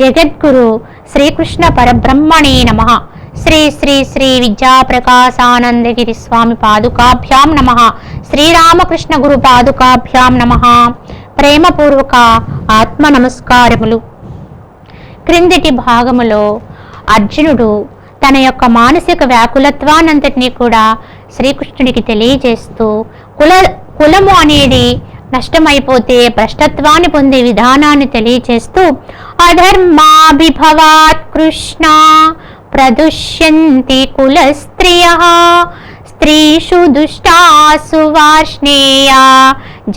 జగద్గురు శ్రీకృష్ణ పరబ్రహ్మణే నమః. శ్రీ శ్రీ శ్రీ విద్యాప్రకాశానందగిరి స్వామి పాదుకాభ్యాం నమః. శ్రీరామకృష్ణ గురు పాదుకాభ్యాం నమః. ప్రేమపూర్వక ఆత్మ నమస్కారములు. క్రిందటి భాగములో అర్జునుడు తన యొక్క మానసిక వ్యాకులత్వానంతటినీ కూడా శ్రీకృష్ణుడికి తెలియజేస్తూ కులము అనేది నష్టమైపోతే భ్రష్టత్వాన్ని పొందే విధానాన్ని తెలియజేస్తూ అధర్మాభిభవాత్ కృష్ణ ప్రదుష్యంతి కులస్త్రియః స్త్రీషు దుష్టాసు వార్ష్ణేయా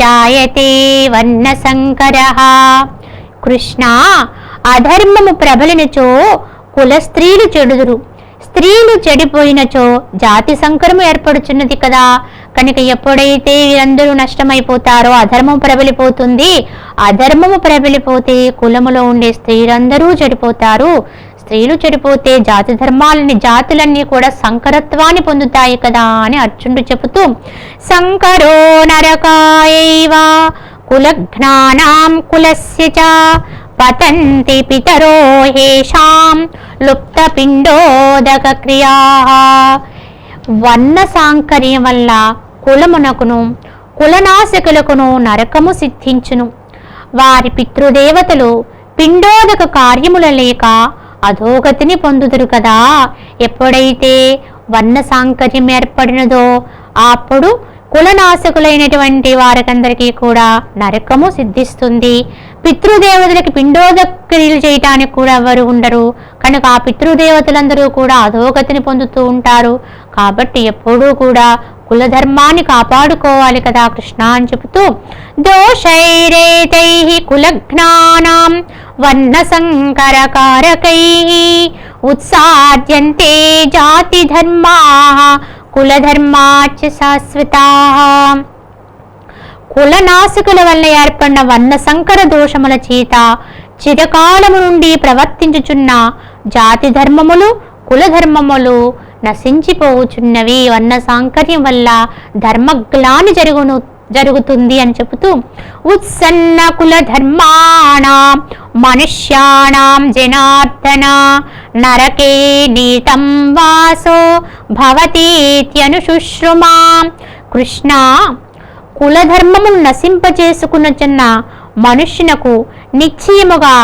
జాయతే వర్ణసంకరః. కృష్ణ, అధర్మము ప్రబలినచో కుల స్త్రీలు చెడుదురు, స్త్రీలు చెడిపోయినచో జాతి సంకరము ఏర్పడుచున్నది కదా. కనుక ఎప్పుడైతే వీరందరూ నష్టమైపోతారో అధర్మం ప్రబలిపోతుంది. అధర్మము ప్రబలిపోతే కులములో ఉండే స్త్రీలందరూ చెడిపోతారు. స్త్రీలు చెడిపోతే జాతులన్నీ కూడా సంకరత్వాన్ని పొందుతాయి కదా అని అర్జునుడు చెబుతూ సంకరో నరకాయైవ కులఘ్నానాం కులస్య చ పతంతి పితరో హేషాం లుప్త పిండోదక క్రియా. వర్ణ సాంకర్యం వల్ల కులమునకును కులనాశకులకును నరకము సిద్ధించును. వారి పితృదేవతలు పిండోదక కార్యముల లేక అధోగతిని పొందుదురు కదా. ఎప్పుడైతే వర్ణ సాంకర్యం ఏర్పడినదో అప్పుడు కులనాశకులైనటువంటి వారికందరికీ కూడా నరకము సిద్ధిస్తుంది. పితృదేవతలకి పిండోదక క్రియలు చేయటానికి కూడా ఎవరు ఉండరు. కనుక ఆ పితృదేవతలందరూ కూడా అధోగతిని పొందుతూ ఉంటారు. కాబట్టి ఎప్పుడూ కూడా కులధర్మాన్ని కాపాడుకోవాలి కదా కృష్ణ అని చెబుతూ దోషైరేతైః కులఘ్నానాం వర్ణ సంకరకారకైః ఉత్సాద్యంతే జాతి ధర్మాః కులధర్మాచ శాశ్వతాః. కులనాశకుల వల్ల ఏర్పడిన వర్ణ సంకర దోషముల చేత చిరకాలము నుండి ప్రవర్తించుచున్న జాతి ధర్మములు కులధర్మములు నశించిపోవుచున్నవి. వర్ణ సాంకర్యం వల్ల ధర్మగ్లాని జరుగుతుంది అని చెబుతూ ఉత్సన్న కుల ధర్మాణాం మనుష్యాణాం జనార్దన నరకే నీతం వాసో భవతీత్యనుశుశ్రుమా. కృష్ణ, కులధర్మమును నశింపచేసుకున్న మనుష్యునకు నిశ్చయముగా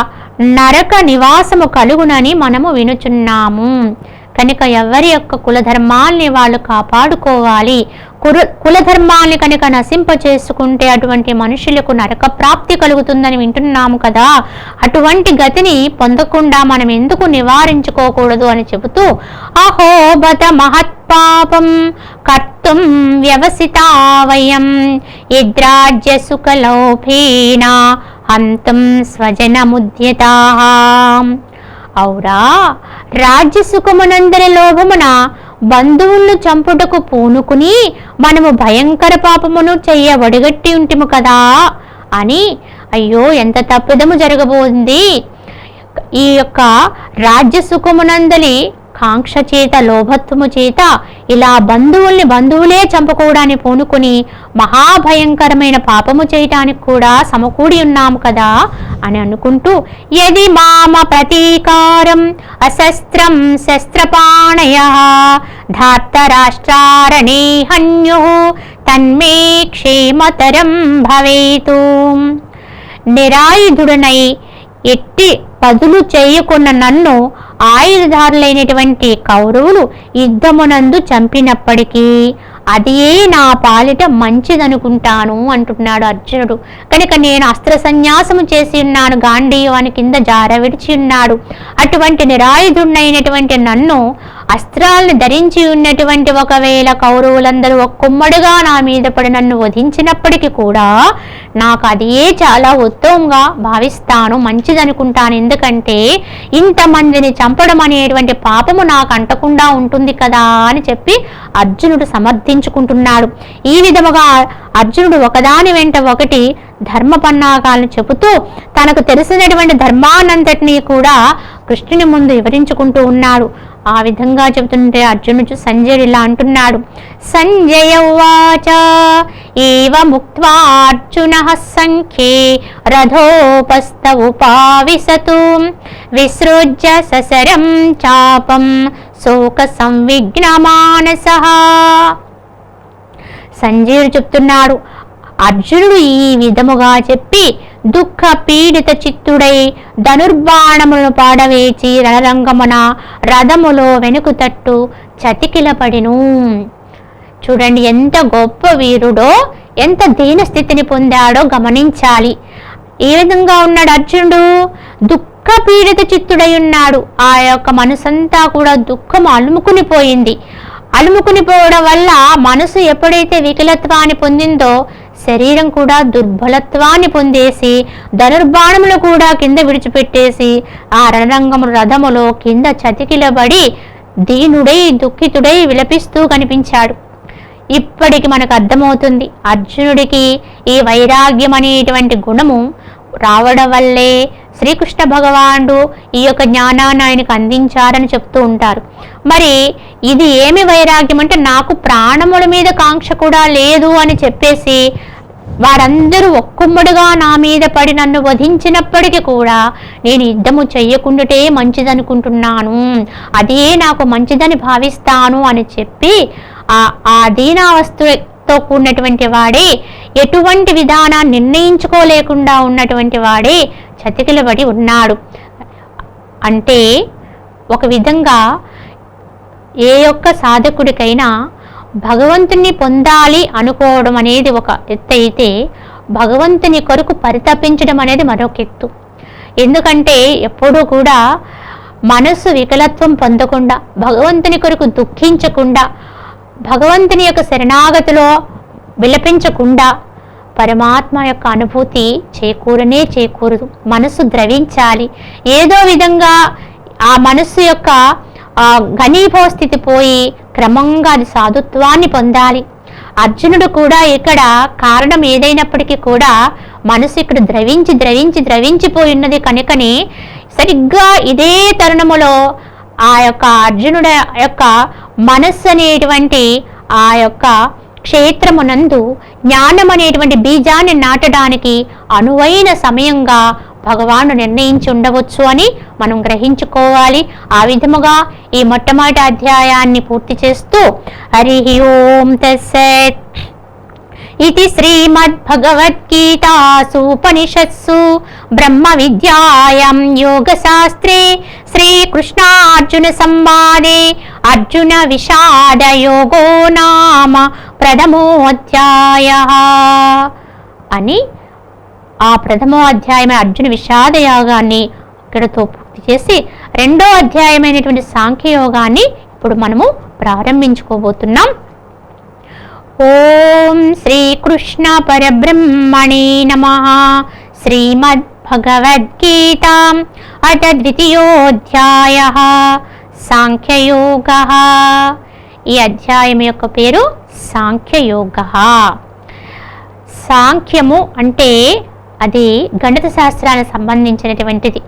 నరక నివాసము కలుగునని మనము వినుచున్నాము. కనుక ఎవరి యొక్క కులధర్మాల్ని వాళ్ళు కాపాడుకోవాలి. కులధర్మాల్ని కనుక నశింపచేసుకుంటే అటువంటి మనుషులకు నరక ప్రాప్తి కలుగుతుందని వింటున్నాము కదా. అటువంటి గతిని పొందకుండా మనం ఎందుకు నివారించుకోకూడదు అని చెబుతూ అహోబత మహత్పాపం కర్తుం వ్యవసితా వయం యద్రాజ్య సుఖలోభేన హంతుం స్వజనముద్యతా. ఔరా, రాజ్యసుఖమునందరి లోభమున బంధువులను చంపుటకు పూనుకుని మనము భయంకర పాపమును చెయ్యబడిగట్టి ఉంటిము కదా అని. అయ్యో, ఎంత తప్పిదము జరగబోతుంది. ఈ యొక్క రాజ్యసుఖమునందలి కాంక్ష చేత లోభత్వము చేత ఇలా బంధువులే చంపుకోవడానికి పూనుకుని మహాభయంకరమైన పాపము చేయటానికి కూడా సమకూడి ఉన్నాము కదా అని అనుకుంటూ యది మామ ప్రతీకారం అశస్త్రం శస్త్రపాణయః ధార్తరాష్ట్రారణే హన్యుః తన్మే క్షేమతరం భవేతు. నిరాయుధుడనై ఎట్టి పదులు చేయకున్న నన్ను ఆయుధదారులైనటువంటి కౌరవులు యుద్ధమునందు చంపినప్పటికీ అదియే నా పాలిట మంచిదనుకుంటాను అంటున్నాడు అర్జునుడు. కనుక నేను అస్త్ర సన్యాసము చేసి ఉన్నాను, గాంధీవాని కింద జార విడిచి ఉన్నాడు. అటువంటి నిరాయుధుడైనటువంటి నన్ను అస్త్రాలను ధరించి ఉన్నటువంటి ఒకవేళ కౌరవులందరూ ఒక్కొమ్మడిగా నా మీద పడి నన్ను వధించినప్పటికీ కూడా నాకు అదే చాలా ఉత్తమంగా భావిస్తాను, మంచిదనుకుంటాను. ఎందుకంటే ఇంతమందిని చంపడం అనేటువంటి పాపము నాకు అంటకుండా ఉంటుంది కదా అని చెప్పి అర్జునుడు సమర్థించుకుంటున్నాడు. ఈ విధముగా అర్జునుడు ఒకదాని వెంట ఒకటి ధర్మ పన్నాగాలను చెబుతూ తనకు తెలిసినటువంటి ధర్మానంతటినీ కూడా కృష్ణుని ముందు వివరించుకుంటూ ఉన్నాడు. ఆ విధంగా చెబుతుంటే అర్జునుడు సంజయుడు ఇలా అంటున్నాడు. సంజయ ఉవాచ ఏవముక్త్వా అర్జునః సంఖ్యే రథోపస్థ ఉపావిశతు విసృజ్య ససరం చాపం శోక సంవిఘ్నమానసః. సంజయుడు చెప్తున్నాడు, అర్జునుడు ఈ విధముగా చెప్పి దుఃఖ పీడిత చిత్తుడై ధనుర్బాణములను పాడవేచి రణరంగమున రథములో వెనుక తట్టు చతికిలపడిను. చూడండి, ఎంత గొప్ప వీరుడో, ఎంత దీనస్థితిని పొందాడో గమనించాలి. ఏ విధంగా ఉన్నాడు అర్జునుడు? దుఃఖ పీడిత చిత్తుడై ఉన్నాడు. ఆ యొక్క మనసంతా కూడా దుఃఖం అలుముకునిపోయింది. అలుముకునిపోవడం వల్ల మనసు ఎప్పుడైతే వికలత్వాన్ని పొందిందో శరీరం కూడా దుర్బలత్వాన్ని పొందేసి ధనుర్బాణములు కూడా కింద విడిచిపెట్టేసి ఆ రణరంగము రథములో కింద చతికిలబడి దీనుడై దుఃఖితుడై విలపిస్తూ కనిపించాడు. ఇప్పటికి మనకు అర్థమవుతుంది అర్జునుడికి ఈ వైరాగ్యం అనేటువంటి గుణము రావడం వల్లే శ్రీకృష్ణ భగవానుడు ఈ యొక్క జ్ఞానాన్ని ఆయనకు అందించారని చెప్తూ ఉంటారు. మరి ఇది ఏమి వైరాగ్యం అంటే, నాకు ప్రాణముల మీద కాంక్ష కూడా లేదు అని చెప్పేసి వారందరూ ఒక్కొమ్మడిగా నా మీద పడి నన్ను వధించినప్పటికీ కూడా నేను యుద్ధము చెయ్యకుండాటే మంచిదనుకుంటున్నాను, అదే నాకు మంచిదని భావిస్తాను అని చెప్పి ఆ దీనావస్థతో కూడినటువంటి వాడే, ఎటువంటి విధానాన్ని నిర్ణయించుకోలేకుండా ఉన్నటువంటి వాడే చతికిలబడి ఉన్నాడు. అంటే ఒక విధంగా ఏ ఒక్క సాధకుడికైనా భగవంతుని పొందాలి అనుకోవడం అనేది ఒక ఎత్తు అయితే, భగవంతుని కొరకు పరితపించడం అనేది మరొక ఎత్తు. ఎందుకంటే ఎప్పుడూ కూడా మనసు వికలత్వం పొందకుండా, భగవంతుని కొరకు దుఃఖించకుండా, భగవంతుని యొక్క శరణాగతిలో విలపించకుండా పరమాత్మ యొక్క అనుభూతి చేకూరదు. మనసు ద్రవించాలి. ఏదో విధంగా ఆ మనస్సు యొక్క ఘనీభవ స్థితి పోయి క్రమంగా అది సాధుత్వాన్ని పొందాలి. అర్జునుడు కూడా ఇక్కడ కారణం ఏదైనప్పటికీ కూడా మనసు ఇక్కడ ద్రవించిపోయి ఉన్నది కనుకనే సరిగ్గా ఇదే తరుణములో ఆ యొక్క అర్జునుడి యొక్క మనస్సు అనేటువంటి ఆ యొక్క క్షేత్రమునందు జ్ఞానం అనేటువంటి బీజాన్ని నాటడానికి అనువైన సమయంగా భగవాను నిర్ణయించి ఉండవచ్చు అని మనం గ్రహించుకోవాలి. ఆ విధముగా ఈ మొట్టమొదటి అధ్యాయాన్ని పూర్తి చేస్తూ హరి ఓం తత్సత్ ఇది శ్రీమద్భగవద్గీతాసూపనిషత్సు బ్రహ్మ విద్యాయాం యోగశాస్త్రే శ్రీకృష్ణార్జున సంవాదే అర్జున విషాద యోగో నామ ప్రథమోధ్యాయః అని ఆ ప్రథమో అధ్యాయమైన అర్జున విషాద యోగాన్ని ఇక్కడతో పూర్తి చేసి రెండో అధ్యాయమైనటువంటి సాంఖ్యయోగాన్ని ఇప్పుడు మనము ప్రారంభించుకోబోతున్నాం. ఓం శ్రీకృష్ణ పరబ్రహ్మణే నమః. శ్రీమద్భగవద్గీత అథ ద్వితీయోధ్యాయః సాంఖ్యయోగః. ఈ అధ్యాయం యొక్క పేరు సాంఖ్యయోగః. సాంఖ్యము అంటే అది గణిత శాస్త్రానికి సంబంధించినటువంటిది.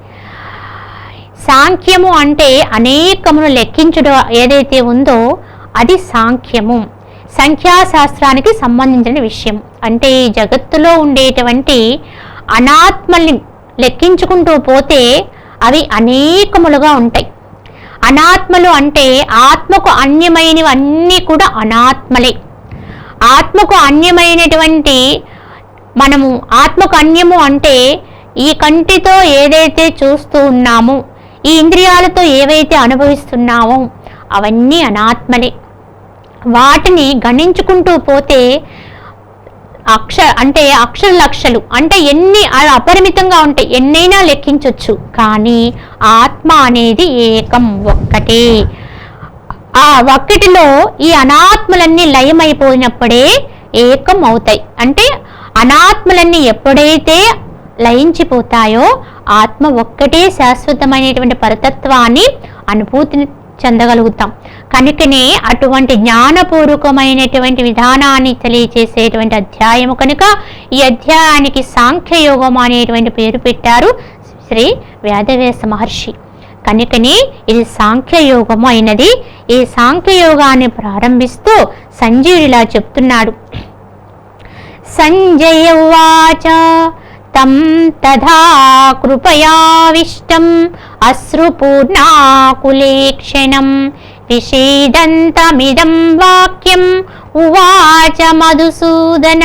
సాంఖ్యము అంటే అనేకమును లెక్కించడం ఏదైతే ఉందో అది సాంఖ్యము. సంఖ్యాశాస్త్రానికి సంబంధించిన విషయం. అంటే ఈ జగత్తులో ఉండేటువంటి అనాత్మల్ని లెక్కించుకుంటూ పోతే అవి అనేకములుగా ఉంటాయి. అనాత్మలు అంటే ఆత్మకు అన్యమైనవి అన్నీ కూడా అనాత్మలే. ఆత్మకు అన్యమైనటువంటి మనము ఆత్మకు అన్యము అంటే ఈ కంటితో ఏదైతే చూస్తూ ఉన్నామో, ఈ ఇంద్రియాలతో ఏవైతే అనుభవిస్తున్నామో అవన్నీ అనాత్మలే. వాటిని గణించుకుంటూ పోతే అక్షర లక్షలు అంటే ఎన్ని అపరిమితంగా ఉంటాయి, ఎన్నైనా లెక్కించవచ్చు. కానీ ఆత్మ అనేది ఏకం, ఒక్కటే. ఆ ఒక్కటిలో ఈ అనాత్మలన్నీ లయమైపోయినప్పుడే ఏకం అవుతాయి. అంటే అనాత్మలన్నీ ఎప్పుడైతే లయించిపోతాయో ఆత్మ ఒక్కటే శాశ్వతమైనటువంటి పరతత్వాన్ని అనుభూతిని చెందగలుగుతాం. కనుకనే అటువంటి జ్ఞానపూర్వకమైనటువంటి విధానాన్ని తెలియచేసేటువంటి అధ్యాయము కనుక ఈ అధ్యాయానికి సాంఖ్యయోగం అనేటువంటి పేరు పెట్టారు శ్రీ వేదవ్యాస మహర్షి. కనుకనే ఇది సాంఖ్యయోగము అయినది. ఈ సాంఖ్యయోగాన్ని ప్రారంభిస్తూ సంజయుడు ఇలా చెప్తున్నాడు. సంజయ ఉవాచ తం తథా కృపయావిష్టం అశ్రుపూర్ణాకులేక్షణం విషేదంతమిదం వాక్యం ఉవాచ మధుసూదన.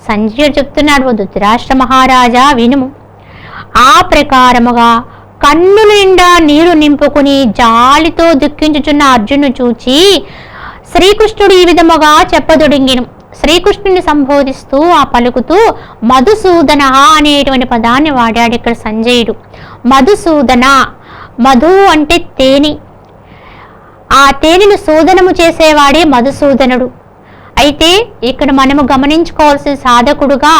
సంజయుడు చెప్తున్నాడు, ఓ ధృతరాష్ట్ర మహారాజా వినుము. ఆ ప్రకారముగా కన్నుల నిండా నీరు నింపుకుని జాలితో దుఃఖించుచున్న అర్జును చూచి శ్రీకృష్ణుడు ఈ విధముగా చెప్పదొడింగిను. శ్రీకృష్ణుని సంబోధిస్తూ ఆ పలుకుతూ మధుసూదన అనేటువంటి పదాన్ని వాడాడు ఇక్కడ సంజయుడు. మధుసూదన, మధు అంటే తేనె, ఆ తేనెను సూదనము చేసేవాడే మధుసూదనుడు. అయితే ఇక్కడ మనము గమనించుకోవాల్సిన సాధకుడుగా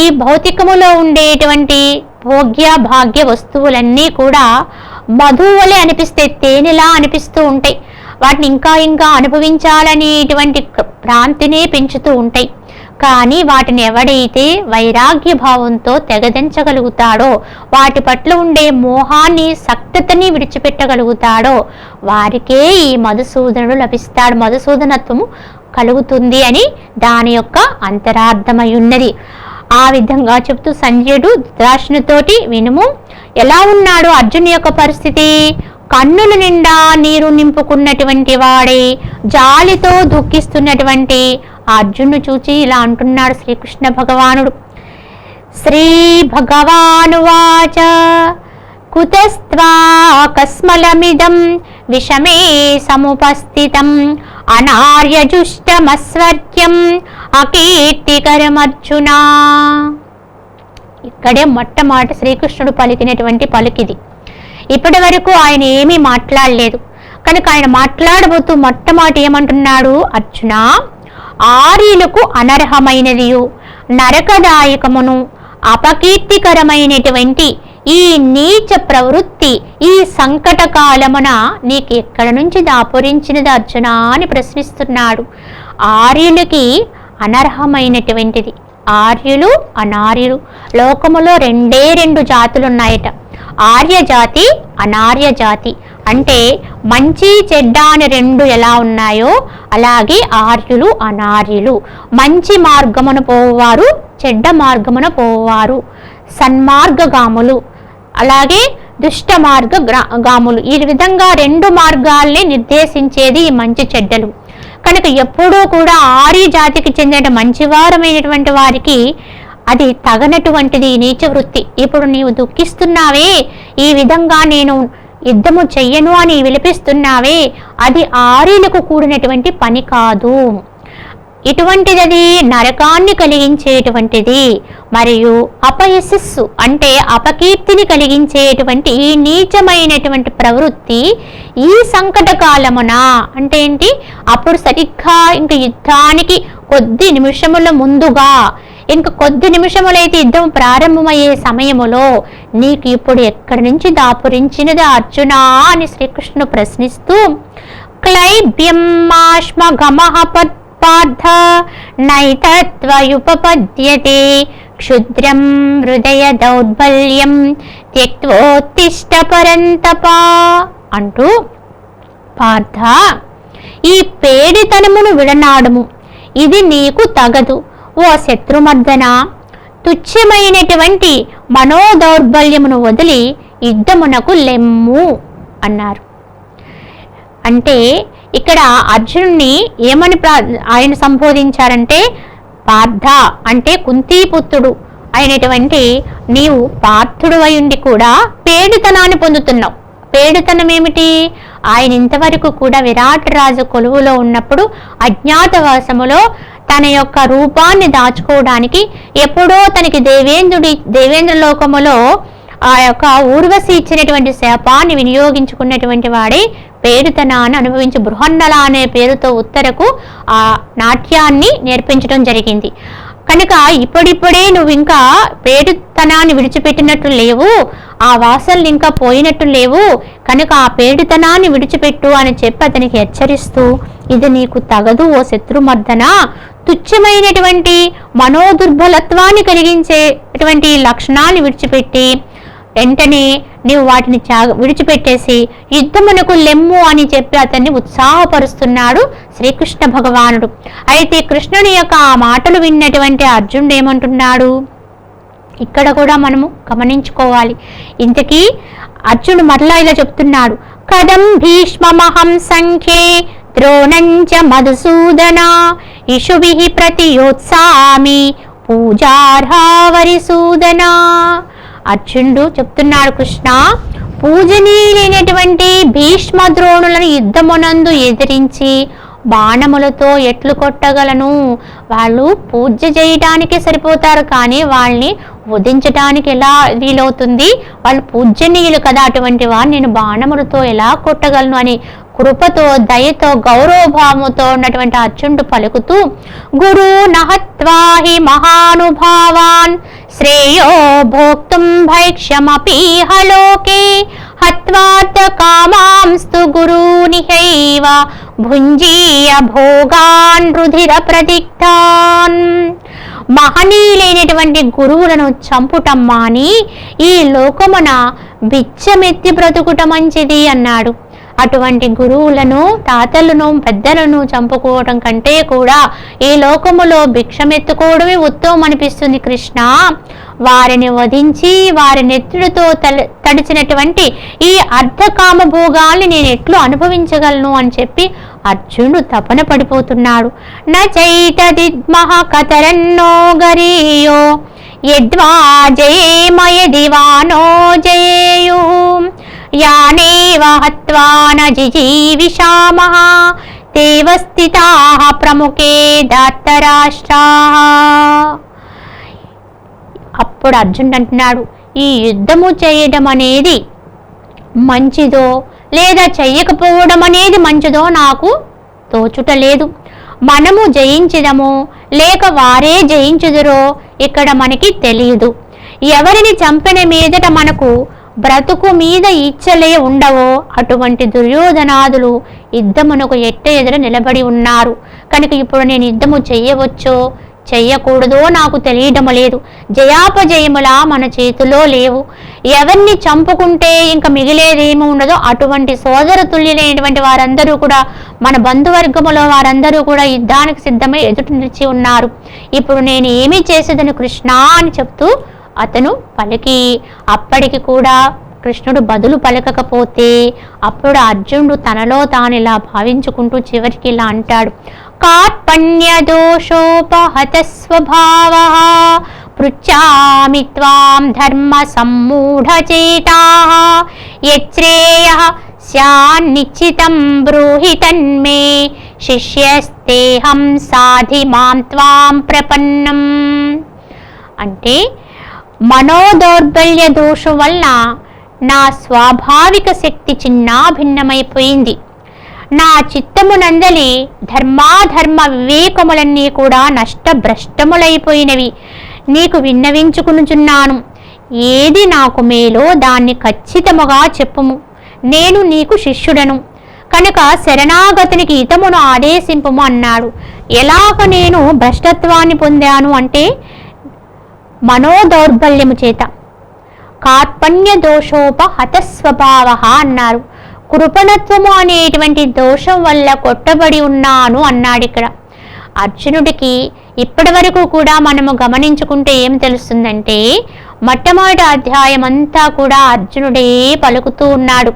ఈ భౌతికములో ఉండేటువంటి భోగ్య భాగ్య వస్తువులన్నీ కూడా మధువలే అనిపిస్తే, తేనెలా అనిపిస్తూ ఉంటాయి. వాటిని ఇంకా ఇంకా అనుభవించాలనేటువంటి భ్రాంతినే పెంచుతూ ఉంటాయి. కానీ వాటిని ఎవడైతే వైరాగ్య భావంతో తెగదించగలుగుతాడో, వాటి పట్ల ఉండే మోహాన్ని సక్తతని విడిచిపెట్టగలుగుతాడో వారికే ఈ మధుసూదనుడు లభిస్తాడు, మధుసూదనత్వము కలుగుతుంది అని దాని యొక్క అంతరార్థమై ఉన్నది. ఆ విధంగా చెప్తూ సంజయుడు ధృతరాష్ట్రునితోటి వినుము, ఎలా ఉన్నాడు అర్జును యొక్క పరిస్థితి. కన్నుల నిండా నీరు నింపుకున్నటువంటి వాడే జాలితో దుఃఖిస్తున్నటువంటి అర్జును చూచి ఇలా అంటున్నాడు శ్రీకృష్ణ భగవానుడు. శ్రీ భగవానువాచ కుతస్త్వా కస్మలమిదం విషమే సముపస్థితం అనార్యజుష్టమస్వర్గ్యం అకీర్తికరమర్జున. ఇక్కడే మొట్టమొదటి శ్రీకృష్ణుడు పలికినటువంటి పలుకిది. ఇప్పటి వరకు ఆయన ఏమీ మాట్లాడలేదు కనుక ఆయన మాట్లాడబోతూ మొట్టమొదటి ఏమంటున్నాడు, అర్జున, ఆర్యులకు అనర్హమైనదియు నరకదాయకమును అపకీర్తికరమైనటువంటి ఈ నీచ ప్రవృత్తి ఈ సంకట కాలమున నీకు ఎక్కడ నుంచి దాపురించినది అర్జున అని ప్రశ్నిస్తున్నాడు. ఆర్యులకి అనర్హమైనటువంటిది. ఆర్యులు అనార్యులు లోకములో రెండే రెండు జాతులు ఉన్నాయట, ఆర్య జాతి అనార్య జాతి. అంటే మంచి చెడ్డ అని రెండు ఎలా ఉన్నాయో అలాగే ఆర్యులు అనార్యులు. మంచి మార్గమున పోవారు, చెడ్డ మార్గమున పోవారు, సన్మార్గగాములు అలాగే దుష్ట మార్గ గాములు. ఈ విధంగా రెండు మార్గాల్ని నిర్దేశించేది ఈ మంచి చెడ్డలు. కనుక ఎప్పుడూ కూడా ఆర్య జాతికి చెందిన మంచివారమైనటువంటి వారికి అది తగనటువంటిది నీచ వృత్తి. ఇప్పుడు నీవు దుఃఖిస్తున్నావే, ఈ విధంగా నేను యుద్ధము చెయ్యను అని విలిపిస్తున్నావే, అది ఆర్యులకు కూడినటువంటి పని కాదు. ఇటువంటిది నరకాన్ని కలిగించేటువంటిది మరియు అపయశస్సు అంటే అపకీర్తిని కలిగించేటువంటి ఈ నీచమైనటువంటి ప్రవృత్తి ఈ సంకట కాలమున అంటే ఏంటి, అప్పుడు సరిగ్గా ఇంక యుద్ధానికి కొద్ది నిమిషముల ముందుగా, ఇంక కొద్ది నిమిషములైతే యుద్ధం ప్రారంభమయ్యే సమయములో నీకు ఇప్పుడు ఎక్కడి నుంచి దాపురించినది అర్జున అని శ్రీకృష్ణుడు ప్రశ్నిస్తూ క్లైబ్యం మాష్మగమః పార్థ నైతత్వయుపపద్యతే క్షుద్రం హృదయ దౌర్బల్యం త్యక్తోత్తిష్ట పరంతప అంటూ, పార్థ, ఈ పేడితనమును విడనాడుము, ఇది నీకు తగదు. ఓ శత్రుమర్దన, తుచ్చమైనటువంటి మనోదౌర్బల్యమును వదిలి యుద్ధమునకు లెమ్ము అన్నారు. అంటే ఇక్కడ అర్జునుని ఏమని ఆయన సంబోధించారంటే, పార్థ అంటే కుంతీపుత్రుడు అయినటువంటి నీవు పార్థుడు అయ్యుండి కూడా పేడితనాన్ని పొందుతున్నావు. పేడితనం ఏమిటి? ఆయన ఇంతవరకు కూడా విరాట్ రాజు కొలువులో ఉన్నప్పుడు అజ్ఞాతవాసములో తన యొక్క రూపాన్ని దాచుకోవడానికి ఎప్పుడో తనకి దేవేంద్ర లోకములో ఆ యొక్క ఊర్వశి ఇచ్చినటువంటి శాపాన్ని వినియోగించుకున్నటువంటి వాడే పేరుతనాన్ని అనుభవించి బృహన్నల అనే పేరుతో ఉత్తరకు ఆ నాట్యాన్ని నేర్పించడం జరిగింది. కనుక ఇప్పుడిప్పుడే నువ్వు ఇంకా పేరుతనాన్ని విడిచిపెట్టినట్టు లేవు, ఆ వాసనలు ఇంకా పోయినట్టు లేవు, కనుక ఆ పేరుతనాన్ని విడిచిపెట్టు అని చెప్పి అతనికి హెచ్చరిస్తూ, ఇది నీకు తగదు ఓ శత్రుమర్దన, తుచ్చమైనటువంటి మనోదుర్బలత్వాన్ని కలిగించేటువంటి లక్షణాన్ని విడిచిపెట్టి వెంటనే నీవు వాటిని విడిచిపెట్టేసి యుద్ధమునకు లెమ్ము అని చెప్పి అతన్ని ఉత్సాహపరుస్తున్నాడు శ్రీకృష్ణ భగవానుడు. అయితే కృష్ణుని యొక్క ఆ మాటలు విన్నటువంటి అర్జునుడు ఏమంటున్నాడు, ఇక్కడ కూడా మనము గమనించుకోవాలి. ఇంతకీ అర్జునుడు మరలా ఇలా చెప్తున్నాడు, కదం భీష్మమహం సంఖ్యే ద్రోణంచ మధుసూదన ఇషుభిః ప్రతియోత్సామి పూజార్హావరిసూదన. అర్జునుడు చెప్తున్నాడు, కృష్ణ పూజనీయులైనటువంటి భీష్మ ద్రోణులను యుద్ధమునందు ఎదిరించి బాణములతో ఎట్లు కొట్టగలను? వాళ్ళు పూజ చేయడానికి సరిపోతారు, కానీ వాళ్ళని వధించడానికి ఎలా వీలవుతుంది? వాళ్ళు పూజనీయులు కదా, అటువంటి వారిని నేను బాణములతో ఎలా కొట్టగలను అని కృపతో దయతో గౌరవభావముతో ఉన్నటువంటి అర్జునుడు పలుకుతూ, గురు నహత్వాహి మహానుభావాన్ శ్రేయో భోక్తుం భైక్ష్యమపీహ లోకే హత్వార్థ కామాంస్తు గురూనిహైవ భుంజీయ భోగాన్ రుధిర ప్రదిక్తాన్. మహనీయులైనటువంటి గురువులను చంపుటం మాని ఈ లోకమున బిచ్చమెత్తి బ్రతుకుట మంచిది అన్నాడు. అటువంటి గురువులను, తాతలను, పెద్దలను చంపుకోవడం కంటే కూడా ఈ లోకములో భిక్షమెత్తుకోవడమే ఉత్తమం అనిపిస్తుంది కృష్ణ. వారిని వధించి వారి నెత్తుడితో తడిచినటువంటి ఈ అర్ధకామ భోగాల్ని నేను ఎట్లు అనుభవించగలను అని చెప్పి అర్జునుడు తపన పడిపోతున్నాడు. నచైతదిద్మః కతరన్నో గరీయో యద్వా జయేమయ దివానో జయేయు యానేవ హత్వా న జిజీవిషామః తేవ స్థితాః ప్రముఖే ధార్తరాష్ట్రాః. అప్పుడు అర్జునుడు అంటున్నాడు, ఈ యుద్ధము చేయడం అనేది మంచిదో లేదా చెయ్యకపోవడం అనేది మంచిదో నాకు తోచుటలేదు. మనము జయించడమో లేక వారే జయించుదురో ఇక్కడ మనకి తెలియదు. ఎవరిని చంపిన మీదట మనకు బ్రతుకు మీద ఇచ్చలే ఉండవో అటువంటి దుర్యోధనాదులు యుద్ధమునకు ఎదురు నిలబడి ఉన్నారు. కనుక ఇప్పుడు నేను యుద్ధము చెయ్యవచ్చో చెయ్యకూడదో నాకు తెలియడం లేదు. జయాపజయములా మన చేతిలో లేవు. ఎవరిని చంపుకుంటే ఇంకా మిగిలేదేమి ఉండదో అటువంటి సోదర తుల్యులైనటువంటి వారందరూ కూడా, మన బంధువర్గములో వారందరూ కూడా యుద్ధానికి సిద్ధమై ఎదుటి నిలిచి ఉన్నారు. ఇప్పుడు నేను ఏమీ చేసేదని కృష్ణ అని చెప్తూ అతను పలికి, అప్పటికి కూడా కృష్ణుడు బదులు పలకకపోతే అప్పుడు అర్జునుడు తనలో తాను ఇలా భావించుకుంటూ చివరికి ఇలా అంటాడు, కార్పణ్య దోషోపహత స్వభావః పృచ్ఛామి త్వాం ధర్మ సమ్మూఢచేతాః యచ్రేయః స్యాన్నిశ్చితం బ్రూహి తన్మే శిష్యస్తేహం సాధి మాం త్వాం ప్రపన్నం. అంటే మనోదౌర్బల్య దోషం వల్ల నా స్వాభావిక శక్తి చిన్నాభిన్నమైపోయింది. నా చిత్తమునందలి ధర్మాధర్మ వివేకములన్నీ కూడా నష్టభ్రష్టములైపోయినవి. నీకు విన్నవించుకునుచున్నాను. ఏది నాకు మేలో దాన్ని ఖచ్చితముగా చెప్పుము. నేను నీకు శిష్యుడను కనుక శరణాగతునికి హితమును ఆదేశింపుము అన్నాడు. ఎలాగ నేను భ్రష్టత్వాన్ని పొందాను అంటే మనోదౌర్బల్యము చేత. కార్పణ్య దోషోపహత స్వభావః అన్నారు. కృపణత్వము అనేటువంటి దోషం వల్ల కొట్టబడి ఉన్నాను అన్నాడు. ఇక్కడ అర్జునుడికి ఇప్పటి వరకు కూడా మనము గమనించుకుంటే ఏం తెలుస్తుందంటే, మొట్టమొదటి అధ్యాయం అంతా కూడా అర్జునుడే పలుకుతూ ఉన్నాడు,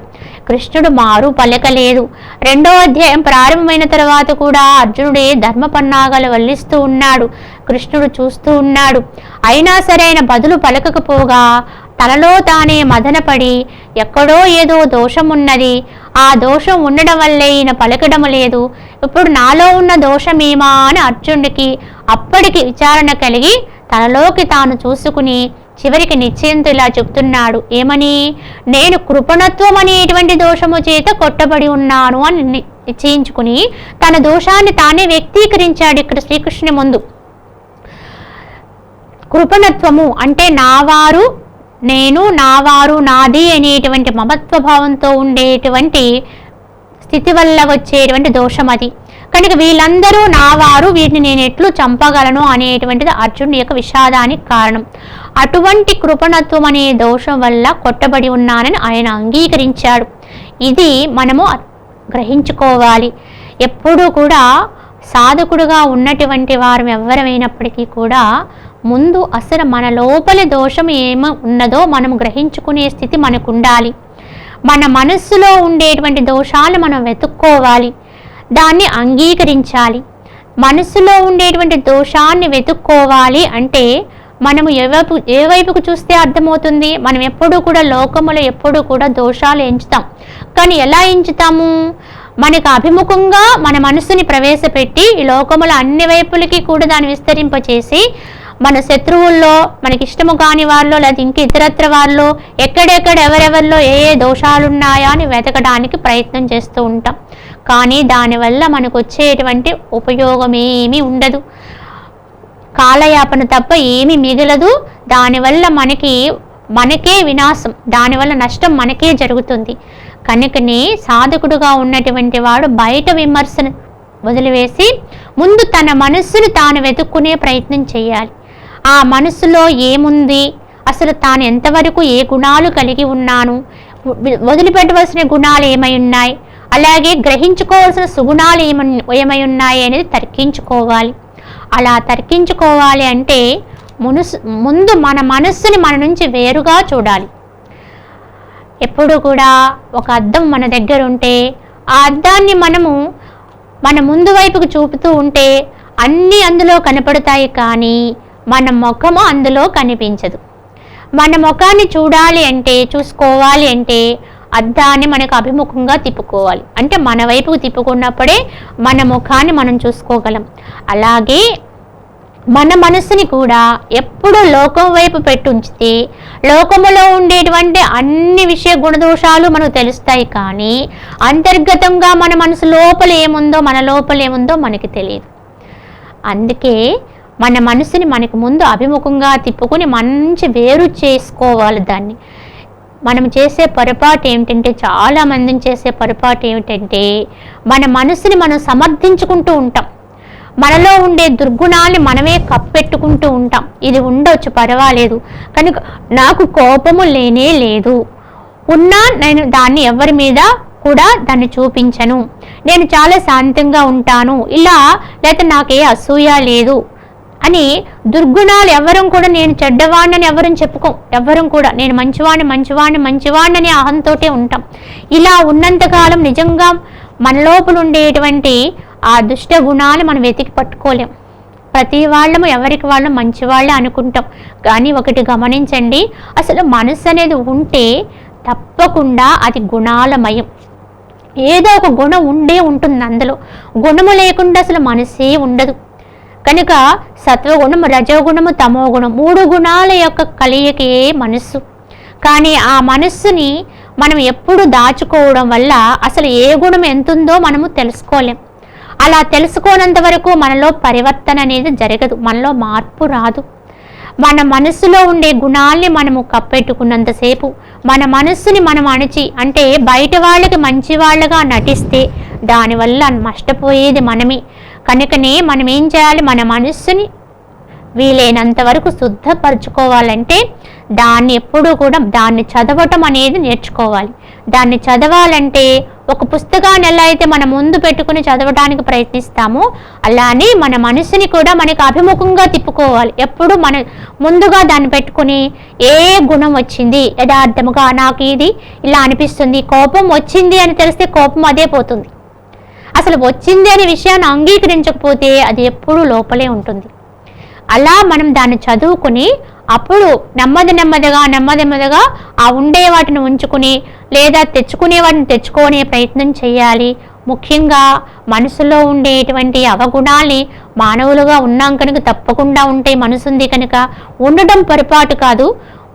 కృష్ణుడు మారు పలకలేదు. రెండో అధ్యాయం ప్రారంభమైన తర్వాత కూడా అర్జునుడే ధర్మపన్నాగాలు వల్లిస్తూ ఉన్నాడు. కృష్ణుడు చూస్తూ ఉన్నాడు. అయినా సరే ఆయన బదులు పలకకపోగా తనలో తానే మదనపడి ఎక్కడో ఏదో దోషం ఉన్నది, ఆ దోషం ఉండడం వల్లే ఈయన పలకడం లేదు, ఇప్పుడు నాలో ఉన్న దోషమేమా అని అర్జునుడికి అప్పటికి విచారణ కలిగి తనలోకి తాను చూసుకుని చివరికి నిశ్చయంతో ఇలా చెప్తున్నాడు. ఏమని? నేను కృపణత్వం అనేటువంటి దోషము చేత కొట్టబడి ఉన్నాను అని నిశ్చయించుకుని తన దోషాన్ని తానే వ్యక్తీకరించాడు ఇక్కడ శ్రీకృష్ణుని ముందు. కృపణత్వము అంటే నావారు నేను, నావారు నాది అనేటువంటి మమత్వభావంతో ఉండేటువంటి స్థితి వల్ల వచ్చేటువంటి దోషం అది. కనుక వీళ్ళందరూ నా వారు, వీరిని నేను ఎట్లు చంపగలను అనేటువంటిది అర్జునుడి యొక్క విషాదానికి కారణం. అటువంటి కృపణత్వం అనే దోషం వల్ల కొట్టబడి ఉన్నానని ఆయన అంగీకరించాడు. ఇది మనము గ్రహించుకోవాలి. ఎప్పుడూ కూడా సాధకుడుగా ఉన్నటువంటి వారు ఎవరమైనప్పటికీ కూడా ముందు అసలు మన లోపల దోషం ఏమో ఉన్నదో మనం గ్రహించుకునే స్థితి మనకు ఉండాలి. మన మనస్సులో ఉండేటువంటి దోషాలు మనం వెతుక్కోవాలి, దాన్ని అంగీకరించాలి. మనస్సులో ఉండేటువంటి దోషాన్ని వెతుక్కోవాలి అంటే మనము ఏ వైపుకు చూస్తే అర్థమవుతుంది. మనం ఎప్పుడూ కూడా లోకములో ఎప్పుడూ కూడా దోషాలు ఎంచుతాం. కానీ ఎలా ఎంచుతాము? మనకు అభిముఖంగా మన మనస్సుని ప్రవేశపెట్టి ఈ లోకముల అన్ని వైపులకి కూడా దాన్ని విస్తరింపచేసి మన శత్రువుల్లో, మనకి ఇష్టము కాని వారిలో, లేదా ఇంక ఇతరత్ర వారిలో ఎక్కడెక్కడ ఎవరెవరిలో ఏ ఏ దోషాలున్నాయా అని వెతకడానికి ప్రయత్నం చేస్తూ ఉంటాం. కానీ దానివల్ల మనకు వచ్చేటువంటి ఉపయోగం ఏమీ ఉండదు, కాలయాపన తప్ప ఏమీ మిగలదు. దానివల్ల మనకే వినాశం, దానివల్ల నష్టం మనకే జరుగుతుంది. కనుకనే సాధకుడుగా ఉన్నటువంటి వాడు బయట విమర్శను వదిలివేసి ముందు తన మనస్సును తాను వెతుక్కునే ప్రయత్నం చేయాలి. ఆ మనస్సులో ఏముంది, అసలు తాను ఎంతవరకు ఏ గుణాలు కలిగి ఉన్నాను, వదిలిపెట్టవలసిన గుణాలు ఏమై ఉన్నాయి, అలాగే గ్రహించుకోవాల్సిన సుగుణాలు ఏమై ఉన్నాయి అనేది తర్కించుకోవాలి. అలా తర్కించుకోవాలి అంటే ముందు మన మనస్సుని మన నుంచి వేరుగా చూడాలి. ఎప్పుడు కూడా ఒక అద్దం మన దగ్గర ఉంటే ఆ అద్దాన్ని మనము మన ముందు వైపుకు చూపుతూ ఉంటే అన్నీ అందులో కనపడతాయి, కానీ మన ముఖము అందులో కనిపించదు. మన ముఖాన్ని చూసుకోవాలి అంటే అద్దాన్ని మనకు అభిముఖంగా తిప్పుకోవాలి. అంటే మన వైపుకు తిప్పుకున్నప్పుడే మన ముఖాన్ని మనం చూసుకోగలం. అలాగే మన మనసుని కూడా ఎప్పుడు లోకం వైపు పెట్టుంచితే లోకములో ఉండేటువంటి అన్ని విషయ గుణదోషాలు మనకు తెలుస్తాయి, కానీ అంతర్గతంగా మన మనసు లోపల ఏముందో మనకి తెలియదు. అందుకే మన మనసుని మనకు ముందు అభిముఖంగా తిప్పుకొని మంచి వేరు చేసుకోవాలి. దాన్ని మనం చేసే పొరపాటు ఏమిటంటే, చాలా మందిని చేసే పొరపాటు ఏమిటంటే, మన మనసుని మనం సమర్థించుకుంటూ ఉంటాం. మనలో ఉండే దుర్గుణాన్ని మనమే కప్పెట్టుకుంటూ ఉంటాం. ఇది ఉండొచ్చు, పర్వాలేదు, కనుక నాకు కోపము లేనే లేదు, ఉన్నా నేను దాన్ని ఎవరి మీద కూడా దాన్ని చూపించను, నేను చాలా శాంతంగా ఉంటాను, ఇలా లేకపోతే నాకే అసూయ లేదు అని దుర్గుణాలు ఎవరం కూడా నేను చెడ్డవాణ్ణని ఎవరం చెప్పుకోం. ఎవరం కూడా నేను మంచివాణ్ణి అని అహంతోటే ఉంటాం. ఇలా ఉన్నంతకాలం నిజంగా మన లోపల ఉండేటువంటి ఆ దుష్ట గుణాలు మనం వెతికి పట్టుకోలేం. ప్రతి వాళ్ళము ఎవరికి వాళ్ళం మంచివాళ్ళే అనుకుంటాం. కానీ ఒకటి గమనించండి, అసలు మనసు అనేది ఉంటే తప్పకుండా అది గుణాలమయం. ఏదో ఒక గుణం ఉంటుంది అందులో. గుణము లేకుండా అసలు మనసే ఉండదు. కనుక సత్వగుణము, రజోగుణము, తమోగుణం, 3 గుణాల యొక్క కలయికే మనస్సు. కానీ ఆ మనస్సుని మనం ఎప్పుడు దాచుకోవడం వల్ల అసలు ఏ గుణం ఎంతుందో మనము తెలుసుకోలేం. అలా తెలుసుకోనంత వరకు మనలో పరివర్తన అనేది జరగదు, మనలో మార్పు రాదు. మన మనస్సులో ఉండే గుణాల్ని మనము కప్పెట్టుకున్నంతసేపు, మన మనస్సుని మనం అణిచి, అంటే బయట వాళ్ళకి మంచి వాళ్ళగా నటిస్తే దానివల్ల నష్టపోయేది మనమే. కనుకనే మనం ఏం చేయాలి, మన మనస్సుని వీలైనంత వరకు శుద్ధపరచుకోవాలంటే దాన్ని ఎప్పుడూ కూడా దాన్ని చదవటం అనేది నేర్చుకోవాలి. దాన్ని చదవాలంటే ఒక పుస్తకాన్ని ఎలా అయితే మనం ముందు పెట్టుకుని చదవడానికి ప్రయత్నిస్తామో అలానే మన మనసుని కూడా మనకి అభిముఖంగా తిప్పుకోవాలి. ఎప్పుడు మన ముందుగా దాన్ని పెట్టుకుని ఏ గుణం వచ్చింది, యథార్థముగా నాకు ఇది ఇలా అనిపిస్తుంది, కోపం వచ్చింది అని తెలిస్తే కోపం అదే పోతుంది. అసలు వచ్చింది అనే విషయాన్ని అంగీకరించకపోతే అది ఎప్పుడూ లోపలే ఉంటుంది. అలా మనం దాన్ని చదువుకుని అప్పుడు నెమ్మదిగా ఆ ఉండే వాటిని ఉంచుకుని లేదా తెచ్చుకునే వాటిని తెచ్చుకునే ప్రయత్నం చేయాలి. ముఖ్యంగా మనసులో ఉండేటువంటి అవగుణాల్ని, మానవులుగా ఉన్నాం కనుక తప్పకుండా ఉంటాయి, మనసుంది కనుక ఉండటం పొరపాటు కాదు,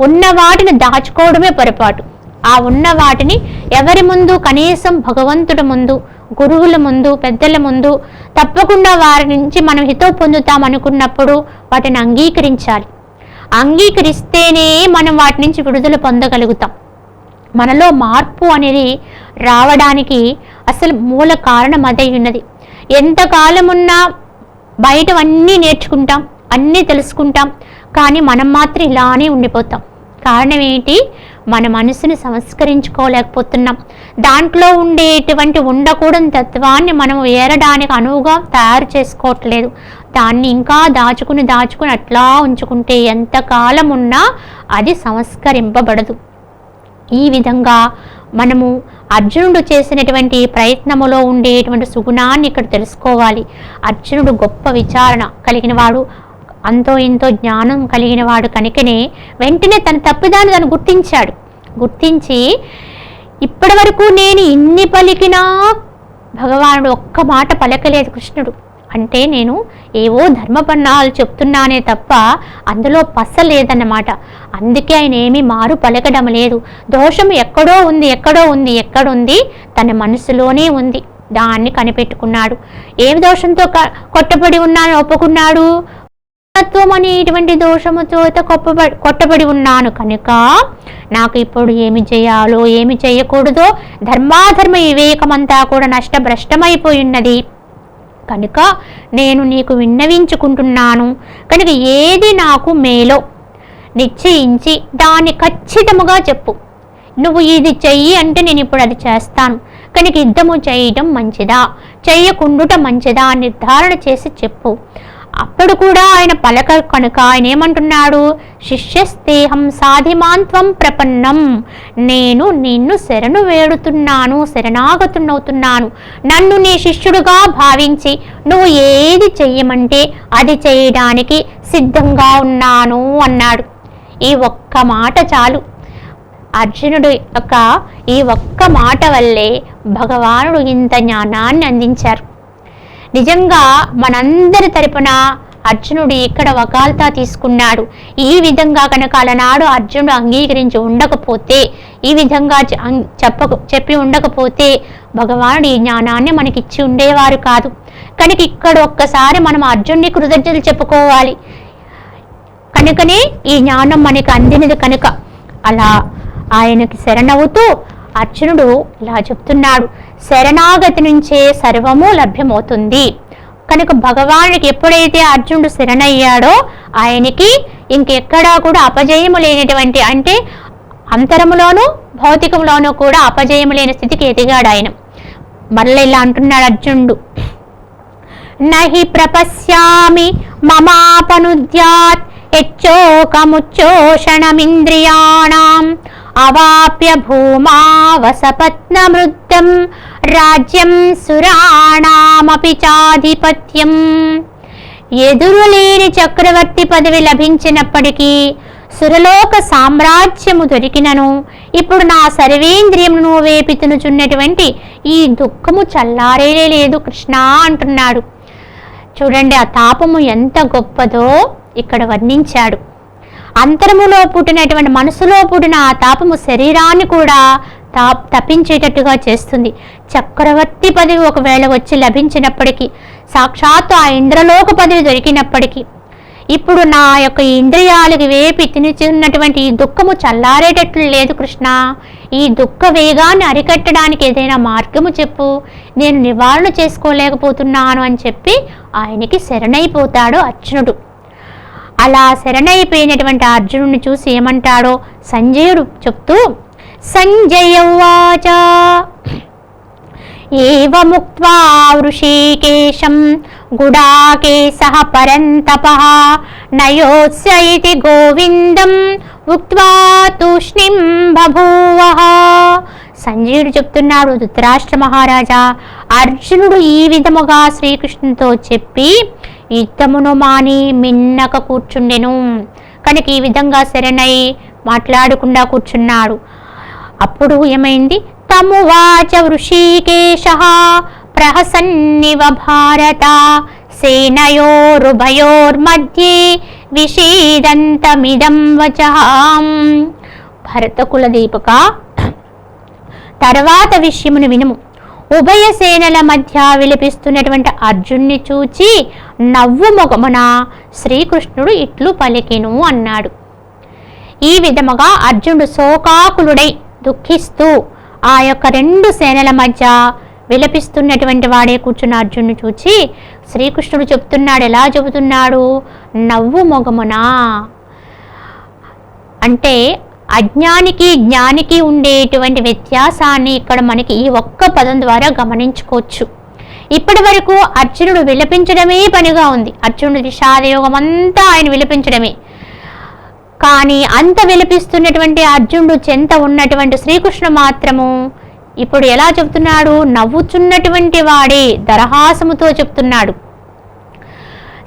ఉన్న వాటిని దాచుకోవడమే పొరపాటు. ఆ ఉన్న వాటిని ఎవరి ముందు, కనీసం భగవంతుడి ముందు, గురువుల ముందు, పెద్దల ముందు తప్పకుండా వారి నుంచి మనం హితం పొందుతాం అనుకున్నప్పుడు వాటిని అంగీకరించాలి. అంగీకరిస్తేనే మనం వాటి నుంచి విడుదల పొందగలుగుతాం. మనలో మార్పు అనేది రావడానికి అసలు మూల కారణం అదే ఉన్నది. ఎంతకాలమున్నా బయటవన్నీ నేర్చుకుంటాం, అన్నీ తెలుసుకుంటాం, కానీ మనం మాత్రం ఇలానే ఉండిపోతాం. కారణం ఏంటి? మన మనసుని సంస్కరించుకోలేకపోతున్నాం. దాంట్లో ఉండేటువంటి ఉండకూడని తత్వాన్ని మనం ఏరడానికి అనువుగా తయారు చేసుకోవట్లేదు. దాన్ని ఇంకా దాచుకుని అట్లా ఉంచుకుంటే ఎంతకాలం ఉన్నా అది సంస్కరింపబడదు. ఈ విధంగా మనము అర్జునుడు చేసినటువంటి ప్రయత్నములో ఉండేటువంటి సుగుణాన్ని ఇక్కడ తెలుసుకోవాలి. అర్జునుడు గొప్ప విచారణ కలిగినవాడు, అంతో ఇంతో జ్ఞానం కలిగిన వాడు కనుకనే వెంటనే తన తప్పిదాన్ని తను గుర్తించి ఇప్పటి వరకు నేను ఇన్ని పలికినా భగవానుడు ఒక్క మాట పలకలేదు కృష్ణుడు. అంటే నేను ఏవో ధర్మపన్నాలు చెప్తున్నానే తప్ప అందులో పస లేదన్నమాట. అందుకే ఆయన ఏమీ మారు పలకడం లేదు. దోషం ఎక్కడో ఉంది, తన మనసులోనే ఉంది. దాన్ని కనిపెట్టుకున్నాడు. ఏమి దోషంతో కొట్టబడి ఉన్నాను ఒప్పుకున్నాడు? తత్వం అనేటువంటి దోషముతో కొట్టబడి ఉన్నాను కనుక నాకు ఇప్పుడు ఏమి చేయాలో ఏమి చేయకూడదో ధర్మాధర్మ వివేకమంతా కూడా నష్టభ్రష్టమైపోయి ఉన్నది కనుక నేను నీకు విన్నవించుకుంటున్నాను. కనుక ఏది నాకు మేలో నిశ్చయించి దాన్ని ఖచ్చితముగా చెప్పు. నువ్వు ఇది చెయ్యి అంటే నేను ఇప్పుడు అది చేస్తాను. కనుక యుద్ధము చేయడం మంచిదా, చెయ్యకుండుట మంచిదా నిర్ధారణ చేసి చెప్పు. అప్పుడు కూడా ఆయన పలక కనుక ఆయన ఏమంటున్నాడు? శిష్యస్తేహం సాధిమాంత్వం ప్రపన్నం, నేను నిన్ను శరణు వేడుతున్నాను, శరణాగతున్నవుతున్నాను. నన్ను నీ శిష్యుడుగా భావించి నువ్వు ఏది చెయ్యమంటే అది చేయడానికి సిద్ధంగా ఉన్నాను అన్నాడు. ఈ ఒక్క మాట చాలు. అర్జునుడు యొక్క ఈ ఒక్క మాట వల్లే భగవానుడు ఇంత జ్ఞానాన్ని అందించారు. నిజంగా మనందరి తరపున అర్జునుడు ఇక్కడ వకాల్తా తీసుకున్నాడు. ఈ విధంగా కనుక అలనాడు అర్జునుడు అంగీకరించి ఉండకపోతే, ఈ విధంగా చెప్పి ఉండకపోతే భగవానుడు ఈ జ్ఞానాన్ని మనకిచ్చి ఉండేవారు కాదు. కనుక ఇక్కడ ఒక్కసారి మనం అర్జునుడి కృతజ్ఞతలు చెప్పుకోవాలి. కనుకనే ఈ జ్ఞానం మనకి అందినది. కనుక అలా ఆయనకి శరణవుతూ అర్జునుడు ఇలా చెప్తున్నాడు, శరణాగతి నుంచే సర్వము లభ్యమవుతుంది. కనుక భగవానుడికి ఎప్పుడైతే అర్జునుడు శరణయ్యాడో ఆయనకి ఇంకెక్కడా కూడా అపజయము లేనటువంటి, అంటే అంతరములోనూ భౌతికంలోనూ కూడా అపజయము లేని స్థితికి ఎదిగాడు ఆయన. మరలా ఇలా అంటున్నాడు అర్జునుడు, నహి ప్రపశ్యామి మమాపనుద్యాత్ యచ్చోకముచ్చోషణమింద్రియాణం అవాప్య భూమావసపత్నమృద్ధం రాజ్యం సురాణామపి చాధిపత్యం. ఎదురులేని చక్రవర్తి పదవి లభించినప్పటికీ, సురలోక సామ్రాజ్యము దొరికినను ఇప్పుడు నా సర్వేంద్రియమును వేపితునుచున్నటువంటి ఈ దుఃఖము చల్లారేలే లేదు కృష్ణ అంటున్నాడు. చూడండి ఆ తాపము ఎంత గొప్పదో ఇక్కడ వర్ణించాడు. అంతరములో పుట్టినటువంటి మనసులో పుట్టిన ఆ తాపము శరీరాన్ని కూడా తప్పించేటట్టుగా చేస్తుంది. చక్రవర్తి పదవి ఒకవేళ వచ్చి లభించినప్పటికీ, సాక్షాత్తు ఆ ఇంద్రలోక పదవి దొరికినప్పటికీ, ఇప్పుడు నా యొక్క ఇంద్రియాలకు వేపి తినిచున్నటువంటి ఈ దుఃఖము చల్లారేటట్లు లేదు కృష్ణ. ఈ దుఃఖ వేగాన్ని అరికట్టడానికి ఏదైనా మార్గము చెప్పు, నేను నివారణ చేసుకోలేకపోతున్నాను అని చెప్పి ఆయనకి శరణైపోతాడు అర్జునుడు. అలా శరణైపోయినటువంటి అర్జునుడిని చూసి ఏమంటాడో సంజయుడు చెప్తూ, సంజయ ఉవాచ ఏవముక్త్వా వృషీకేశం గుడాకేశః పరంతపః నయోత్స్య ఇతి గోవిందం ఉక్త్వా తూష్ణీం బభూవః. సంజయుడు చెప్తున్నాడు, ధృతరాష్ట్ర మహారాజా, అర్జునుడు ఈ విధముగా శ్రీకృష్ణునితో చెప్పి యుద్ధమును మాని మిన్నక కూర్చుండెను. కనుక ఈ విధంగా శరణై మాట్లాడకుండా కూర్చున్నాడు. అప్పుడు ఏమైంది? తమువాచ వృషీకేశః ప్రహసన్నివ భారత సేనయోరుభయోర్మధ్యే విషీదంతమిదం వచః. భరత కులదీపక, తర్వాత విషయమును వినుము. ఉభయ సేనల మధ్య విలపిస్తున్నటువంటి అర్జున్ని చూచి నవ్వు మొగమున శ్రీకృష్ణుడు ఇట్లు పలికెను అన్నాడు. ఈ విధముగా అర్జునుడు శోకాకులుడై దుఃఖిస్తూ ఆ యొక్క రెండు సేనల మధ్య విలపిస్తున్నటువంటి వాడే కూర్చున్న అర్జునుడు చూచి శ్రీకృష్ణుడు చెప్తున్నాడు. ఎలా చెబుతున్నాడు? నవ్వు మొగమునా. అంటే అజ్ఞానికి జ్ఞానికి ఉండేటువంటి వ్యత్యాసాన్ని ఇక్కడ మనకి ఈ ఒక్క పదం ద్వారా గమనించుకోవచ్చు. ఇప్పటి వరకు అర్జునుడు విలపించడమే పనిగా ఉంది. అర్జునుడి విషాదయోగం అంతా ఆయన విలపించడమే. కానీ అంత విలపిస్తున్నటువంటి అర్జునుడు చెంత ఉన్నటువంటి శ్రీకృష్ణుడు మాత్రము ఇప్పుడు ఎలా చెప్తున్నాడు? నవ్వుచున్నటువంటి వాడే దరహాసముతో చెప్తున్నాడు.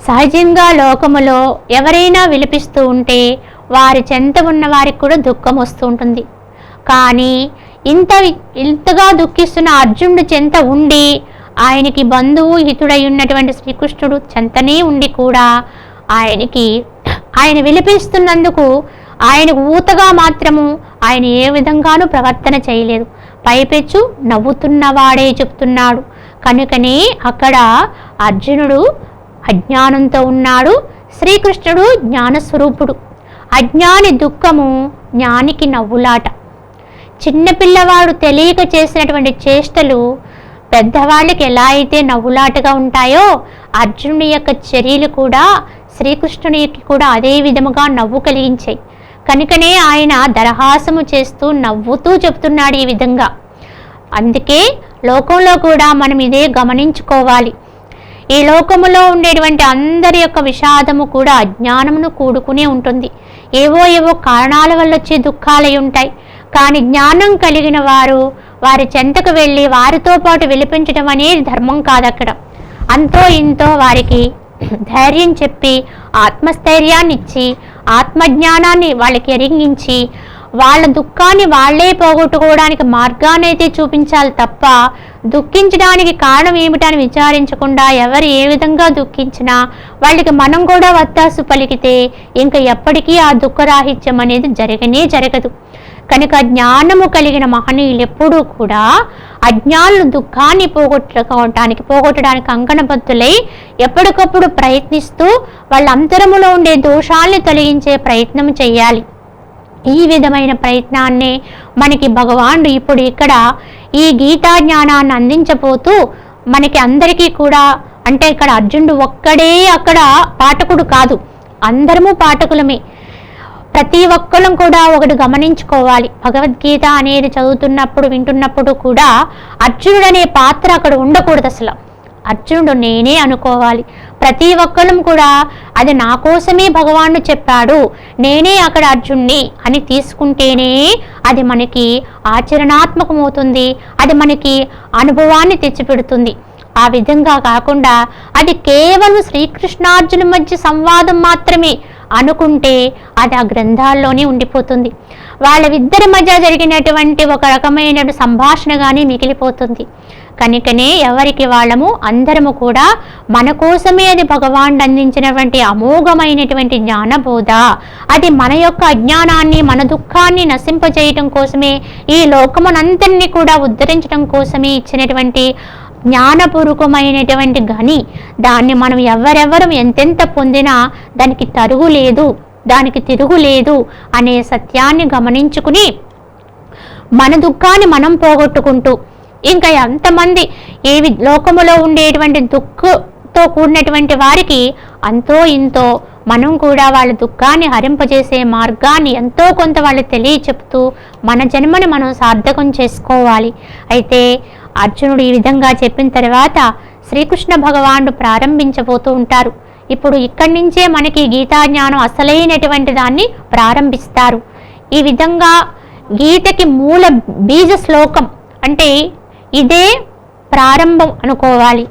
సహజంగా లోకములో ఎవరైనా విలపిస్తూ ఉంటే వారి చెంత ఉన్న వారికి కూడా దుఃఖం వస్తూ ఉంటుంది. కానీ ఇంతగా దుఃఖిస్తున్న అర్జునుడు చెంత ఉండి ఆయనకి బంధువు హితుడై ఉన్నటువంటి శ్రీకృష్ణుడు చెంతనే ఉండి కూడా ఆయన విలపిస్తున్నందుకు ఆయనకు ఊతగా మాత్రము ఆయన ఏ విధంగానూ ప్రవర్తన చేయలేదు. పైపెచ్చు నవ్వుతున్నవాడే చెప్తున్నాడు. కనుకనే అక్కడ అర్జునుడు అజ్ఞానంతో ఉన్నాడు, శ్రీకృష్ణుడు జ్ఞానస్వరూపుడు. అజ్ఞాని దుఃఖము, జ్ఞానికి నవ్వులాట. చిన్నపిల్లవాడు తెలియక చేసినటువంటి చేష్టలు పెద్దవాళ్ళకి ఎలా అయితే నవ్వులాటగా ఉంటాయో అర్జునుడి యొక్క చర్యలు కూడా శ్రీకృష్ణునికి కూడా అదే విధముగా నవ్వు కలిగించాయి. కనుకనే ఆయన దరహాసము చేస్తూ నవ్వుతూ చెప్తున్నాడు ఈ విధంగా. అందుకే లోకంలో కూడా మనం ఇదే గమనించుకోవాలి. ఈ లోకములో ఉండేటువంటి అందరి యొక్క విషాదము కూడా అజ్ఞానమును కూడుకునే ఉంటుంది. ఏవో కారణాల వల్ల వచ్చే దుఃఖాలై ఉంటాయి. కానీ జ్ఞానం కలిగిన వారు వారి చెంతకు వెళ్ళి వారితో పాటు విలిపించడం అనేది ధర్మం కాదు. అక్కడ అంతో ఇంతో వారికి ధైర్యం చెప్పి ఆత్మస్థైర్యాన్ని ఇచ్చి ఆత్మజ్ఞానాన్ని వాళ్ళకి ఎరిగించి వాళ్ళ దుఃఖాన్ని వాళ్లే పోగొట్టుకోవడానికి మార్గాన్ని అయితే చూపించాలి తప్ప దుఃఖించడానికి కారణం ఏమిటని విచారించకుండా ఎవరు ఏ విధంగా దుఃఖించినా వాళ్ళకి మనం కూడా వత్తాసు పలికితే ఇంకా ఎప్పటికీ ఆ దుఃఖరాహిత్యం అనేది జరగదు. కనుక జ్ఞానము కలిగిన మహనీయులు ఎప్పుడూ కూడా అజ్ఞానులు దుఃఖాన్ని పోగొట్టడానికి అంకణబద్ధులై ఎప్పటికప్పుడు ప్రయత్నిస్తూ వాళ్ళ అంతరములో ఉండే దోషాల్ని తొలగించే ప్రయత్నం చేయాలి. ఈ విధమైన ప్రయత్నాన్ని మనకి భగవానుడు ఇప్పుడు ఇక్కడ ఈ గీతా జ్ఞానాన్ని అందించబోతూ మనకి అందరికీ కూడా, అంటే ఇక్కడ అర్జునుడు ఒక్కడే అక్కడ పాఠకుడు కాదు, అందరము పాఠకులమే. ప్రతి ఒక్కరం కూడా ఒకటి గమనించుకోవాలి. భగవద్గీత అనేది చదువుతున్నప్పుడు వింటున్నప్పుడు కూడా అర్జునుడు అనే పాత్ర అక్కడ ఉండకూడదు. అసలు అర్జునుడు నేనే అనుకోవాలి. ప్రతి ఒక్కరం కూడా అది నా కోసమే భగవానుడు చెప్పాడు, నేనే అక్కడ అర్జున్ని అని తీసుకుంటేనే అది మనకి ఆచరణాత్మకమవుతుంది, అది మనకి అనుభవాన్ని తెచ్చిపెడుతుంది. ఆ విధంగా కాకుండా అది కేవలం శ్రీకృష్ణార్జున మధ్య సంవాదం మాత్రమే అనుకుంటే అది ఆ గ్రంథాల్లోనే ఉండిపోతుంది. వాళ్ళిద్దరి మధ్య జరిగినటువంటి ఒక రకమైన సంభాషణగానే మిగిలిపోతుంది. కనుకనే ఎవరికి వాళ్ళము అందరము కూడా మన కోసమే అది భగవానుడు అందించినటువంటి అమోఘమైనటువంటి జ్ఞానబోధ, అది మన యొక్క అజ్ఞానాన్ని మన దుఃఖాన్ని నశింపజేయటం కోసమే, ఈ లోకమునంతరినీ కూడా ఉద్ధరించడం కోసమే ఇచ్చినటువంటి జ్ఞానపూర్వకమైనటువంటి గని. దాన్ని మనం ఎవరెవరు ఎంతెంత పొందినా దానికి తరుగులేదు, దానికి తిరుగులేదు అనే సత్యాన్ని గమనించుకుని మన దుఃఖాన్ని మనం పోగొట్టుకుంటూ ఇంకా ఎంతమంది ఏవి లోకములో ఉండేటువంటి దుఃఖంతో కూడినటువంటి వారికి అంతో ఇంతో మనం కూడా వాళ్ళ దుఃఖాన్ని హరింపజేసే మార్గాన్ని ఎంతో కొంత వాళ్ళు తెలియచెప్తూ మన జన్మని మనం సార్థకం చేసుకోవాలి. అయితే అర్జునుడు ఈ విధంగా చెప్పిన తర్వాత శ్రీకృష్ణ భగవానుడు ప్రారంభించబోతూ ఉంటారు. ఇప్పుడు ఇక్కడి నుంచే మనకి గీతా జ్ఞానం అసలైనటువంటి దాన్ని ప్రారంభిస్తారు. ఈ విధంగా గీతకి మూల బీజ శ్లోకం అంటే ఇదే ప్రారంభం అనుకోవాలి.